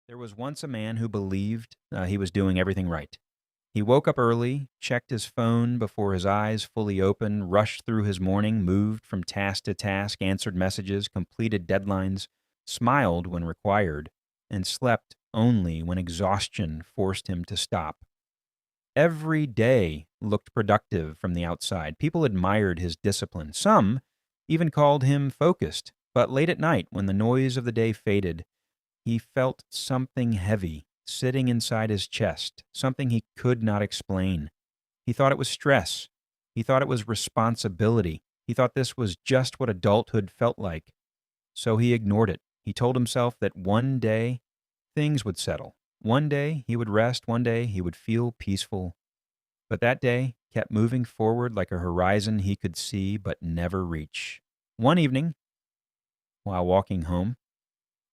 There was once a man who believed he was doing everything right. He woke up early, checked his phone before his eyes fully opened, rushed through his morning, moved from task to task, answered messages, completed deadlines, smiled when required, and slept only when exhaustion forced him to stop. Every day looked productive from the outside. People admired his discipline. Some even called him focused. But late at night, when the noise of the day faded, he felt something heavy sitting inside his chest, something he could not explain. He thought it was stress. He thought it was responsibility. He thought this was just what adulthood felt like. So he ignored it. He told himself that one day things would settle. One day he would rest. One day he would feel peaceful. But that day kept moving forward like a horizon he could see but never reach. One evening, while walking home,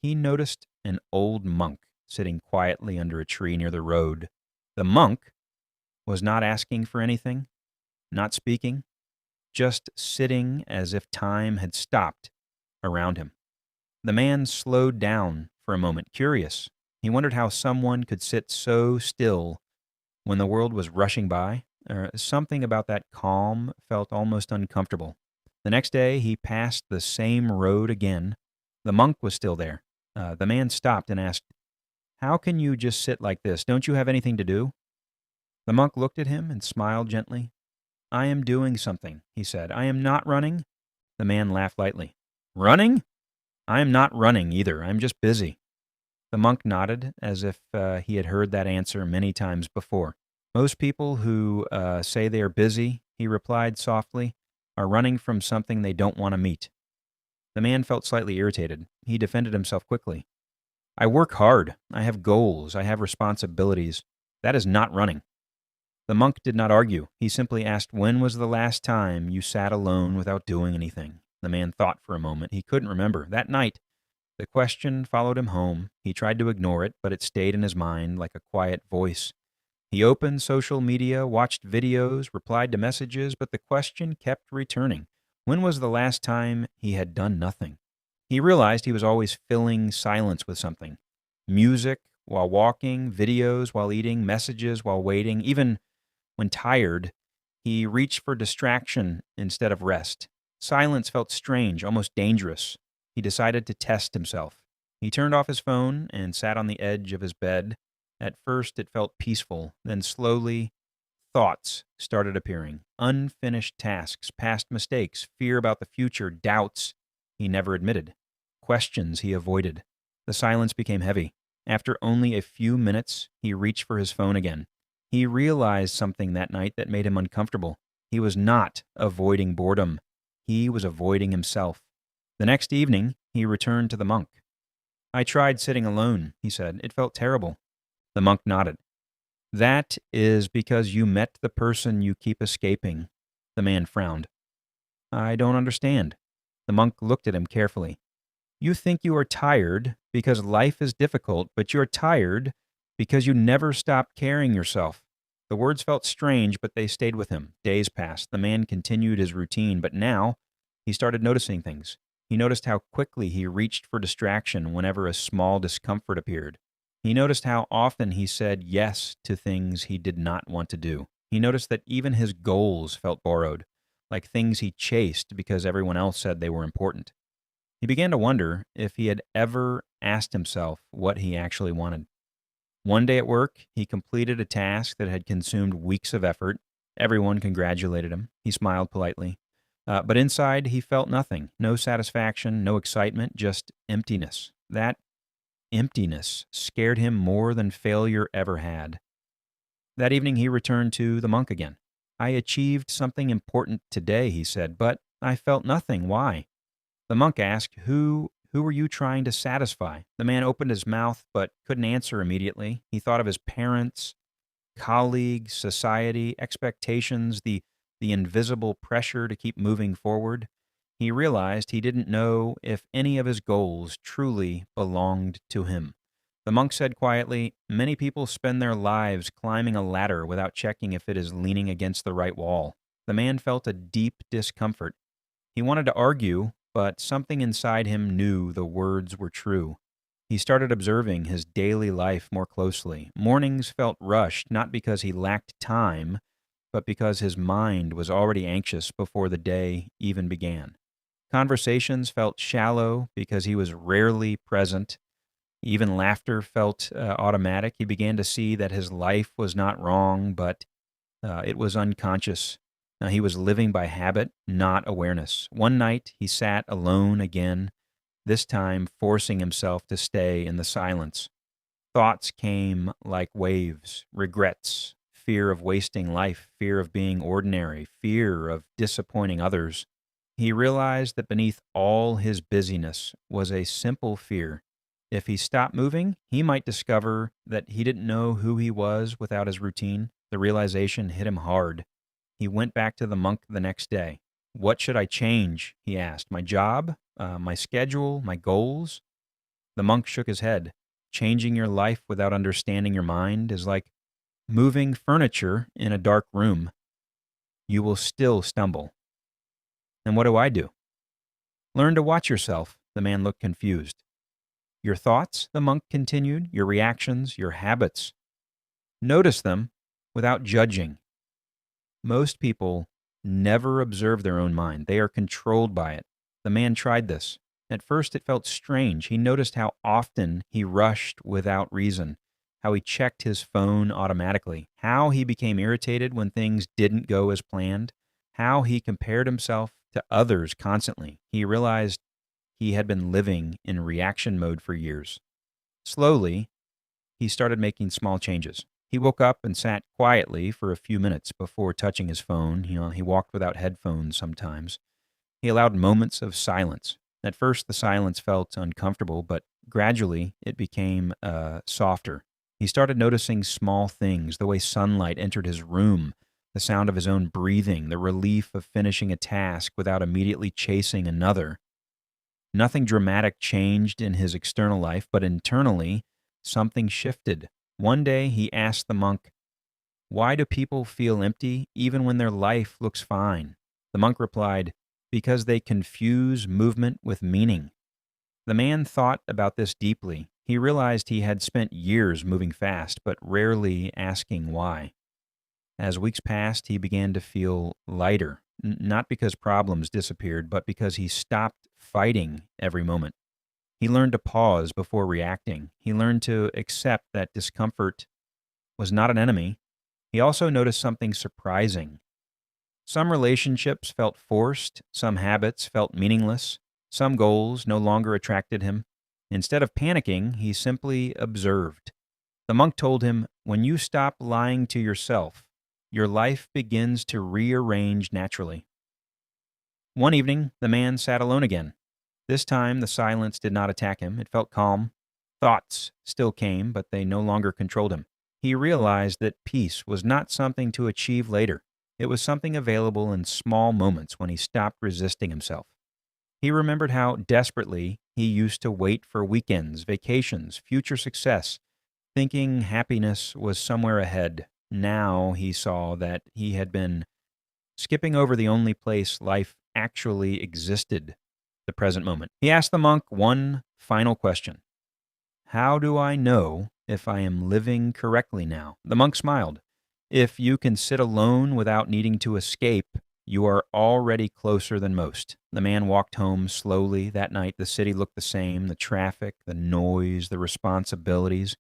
he noticed an old monk sitting quietly under a tree near the road. The monk was not asking for anything, not speaking, just sitting as if time had stopped around him. The man slowed down for a moment, curious. He wondered how someone could sit so still when the world was rushing by. Something about that calm felt almost uncomfortable. The next day, he passed the same road again. The monk was still there. The man stopped and asked, "How can you just sit like this? Don't you have anything to do?" The monk looked at him and smiled gently. "I am doing something," he said. "I am not running." The man laughed lightly. "Running? I am not running either. I'm just busy." The monk nodded as if he had heard that answer many times before. "Most people who say they are busy," he replied softly, "are running from something they don't want to meet." The man felt slightly irritated. He defended himself quickly. "I work hard. I have goals. I have responsibilities. That is not running." The monk did not argue. He simply asked, "When was the last time you sat alone without doing anything?" The man thought for a moment. He couldn't remember. That night, the question followed him home. He tried to ignore it, but it stayed in his mind like a quiet voice. He opened social media, watched videos, replied to messages, but the question kept returning. When was the last time he had done nothing? He realized he was always filling silence with something. Music while walking, videos while eating, messages while waiting. Even when tired, he reached for distraction instead of rest. Silence felt strange, almost dangerous. He decided to test himself. He turned off his phone and sat on the edge of his bed. At first, it felt peaceful. Then slowly, thoughts started appearing. Unfinished tasks, past mistakes, fear about the future, doubts he never admitted, questions he avoided. The silence became heavy. After only a few minutes, he reached for his phone again. He realized something that night that made him uncomfortable. He was not avoiding boredom. He was avoiding himself. The next evening, he returned to the monk. "I tried sitting alone," he said. "It felt terrible." The monk nodded. "That is because you met the person you keep escaping." The man frowned. "I don't understand." The monk looked at him carefully. "You think you are tired because life is difficult, but you're tired because you never stopped carrying yourself." The words felt strange, but they stayed with him. Days passed. The man continued his routine, but now he started noticing things. He noticed how quickly he reached for distraction whenever a small discomfort appeared. He noticed how often he said yes to things he did not want to do. He noticed that even his goals felt borrowed, like things he chased because everyone else said they were important. He began to wonder if he had ever asked himself what he actually wanted. One day at work, he completed a task that had consumed weeks of effort. Everyone congratulated him. He smiled politely. But inside, he felt nothing. No satisfaction, no excitement, just emptiness. That emptiness scared him more than failure ever had. That evening, he returned to the monk again. "I achieved something important today," he said, "but I felt nothing. Why?" The monk asked, Who were you trying to satisfy?" The man opened his mouth but couldn't answer immediately. He thought of his parents, colleagues, society, expectations, the invisible pressure to keep moving forward. He realized he didn't know if any of his goals truly belonged to him. The monk said quietly, "Many people spend their lives climbing a ladder without checking if it is leaning against the right wall." The man felt a deep discomfort. He wanted to argue, but something inside him knew the words were true. He started observing his daily life more closely. Mornings felt rushed, not because he lacked time, but because his mind was already anxious before the day even began. Conversations felt shallow because he was rarely present. Even laughter felt automatic. He began to see that his life was not wrong, but it was unconscious. Now, he was living by habit, not awareness. One night, he sat alone again, this time forcing himself to stay in the silence. Thoughts came like waves, regrets, fear of wasting life, fear of being ordinary, fear of disappointing others. He realized that beneath all his busyness was a simple fear. If he stopped moving, he might discover that he didn't know who he was without his routine. The realization hit him hard. He went back to the monk the next day. "What should I change?" he asked. "My job? My schedule? My goals?" The monk shook his head. "Changing your life without understanding your mind is like moving furniture in a dark room. You will still stumble." "And what do I do?" "Learn to watch yourself." The man looked confused. "Your thoughts," the monk continued, "your reactions, your habits. Notice them without judging. Most people never observe their own mind. They are controlled by it." The man tried this. At first, it felt strange. He noticed how often he rushed without reason, how he checked his phone automatically, how he became irritated when things didn't go as planned, how he compared himself to others constantly. He realized he had been living in reaction mode for years. Slowly, he started making small changes. He woke up and sat quietly for a few minutes before touching his phone. He walked without headphones sometimes. He allowed moments of silence. At first, the silence felt uncomfortable, but gradually it became softer. He started noticing small things, the way sunlight entered his room, the sound of his own breathing, the relief of finishing a task without immediately chasing another. Nothing dramatic changed in his external life, but internally, something shifted. One day, he asked the monk, "Why do people feel empty even when their life looks fine?" The monk replied, "Because they confuse movement with meaning." The man thought about this deeply. He realized he had spent years moving fast, but rarely asking why. As weeks passed, he began to feel lighter, not because problems disappeared, but because he stopped fighting every moment. He learned to pause before reacting. He learned to accept that discomfort was not an enemy. He also noticed something surprising. Some relationships felt forced, some habits felt meaningless, some goals no longer attracted him. Instead of panicking, he simply observed. The monk told him, "When you stop lying to yourself, your life begins to rearrange naturally." One evening, the man sat alone again. This time, the silence did not attack him. It felt calm. Thoughts still came, but they no longer controlled him. He realized that peace was not something to achieve later. It was something available in small moments when he stopped resisting himself. He remembered how desperately he used to wait for weekends, vacations, future success, thinking happiness was somewhere ahead. Now he saw that he had been skipping over the only place life actually existed, the present moment. He asked the monk one final question. "How do I know if I am living correctly now?" The monk smiled. "If you can sit alone without needing to escape, you are already closer than most." The man walked home slowly that night. The city looked the same, the traffic, the noise, the responsibilities.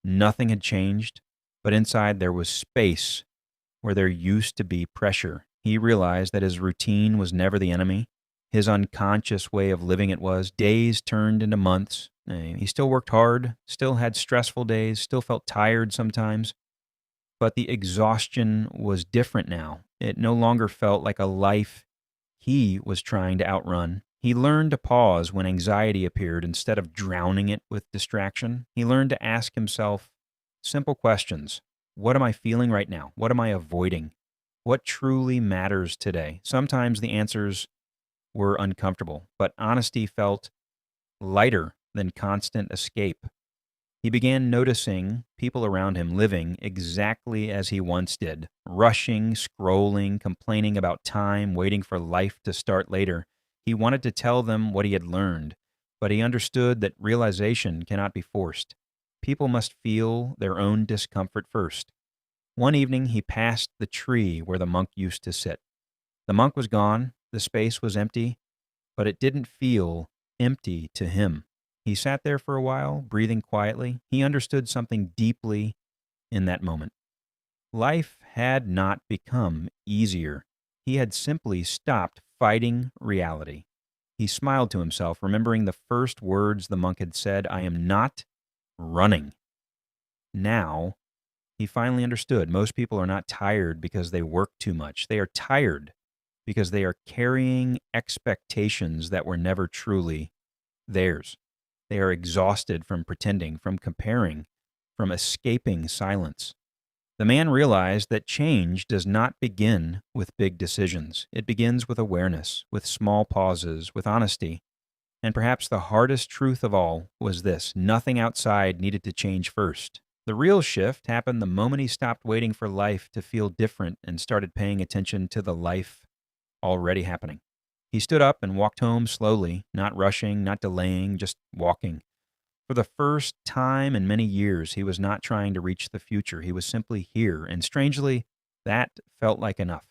Nothing had changed, but inside there was space where there used to be pressure. He realized that his routine was never the enemy. His unconscious way of living it was. Days turned into months. He still worked hard, still had stressful days, still felt tired sometimes. But the exhaustion was different now. It no longer felt like a life he was trying to outrun. He learned to pause when anxiety appeared instead of drowning it with distraction. He learned to ask himself simple questions. What am I feeling right now? What am I avoiding? What truly matters today? Sometimes the answers were uncomfortable, but honesty felt lighter than constant escape. He began noticing people around him living exactly as he once did, rushing, scrolling, complaining about time, waiting for life to start later. He wanted to tell them what he had learned. But he understood that realization cannot be forced. People must feel their own discomfort first. One evening, he passed the tree where the monk used to sit. The monk was gone, the space was empty, but it didn't feel empty to him. He sat there for a while, breathing quietly. He understood something deeply in that moment. Life had not become easier. He had simply stopped fighting reality. He smiled to himself, remembering the first words the monk had said, "I am not running." Now, he finally understood. Most people are not tired because they work too much. They are tired because they are carrying expectations that were never truly theirs. They are exhausted from pretending, from comparing, from escaping silence. The man realized that change does not begin with big decisions. It begins with awareness, with small pauses, with honesty. And perhaps the hardest truth of all was this: nothing outside needed to change first. The real shift happened the moment he stopped waiting for life to feel different and started paying attention to the life already happening. He stood up and walked home slowly, not rushing, not delaying, just walking. For the first time in many years, he was not trying to reach the future. He was simply here, and strangely, that felt like enough.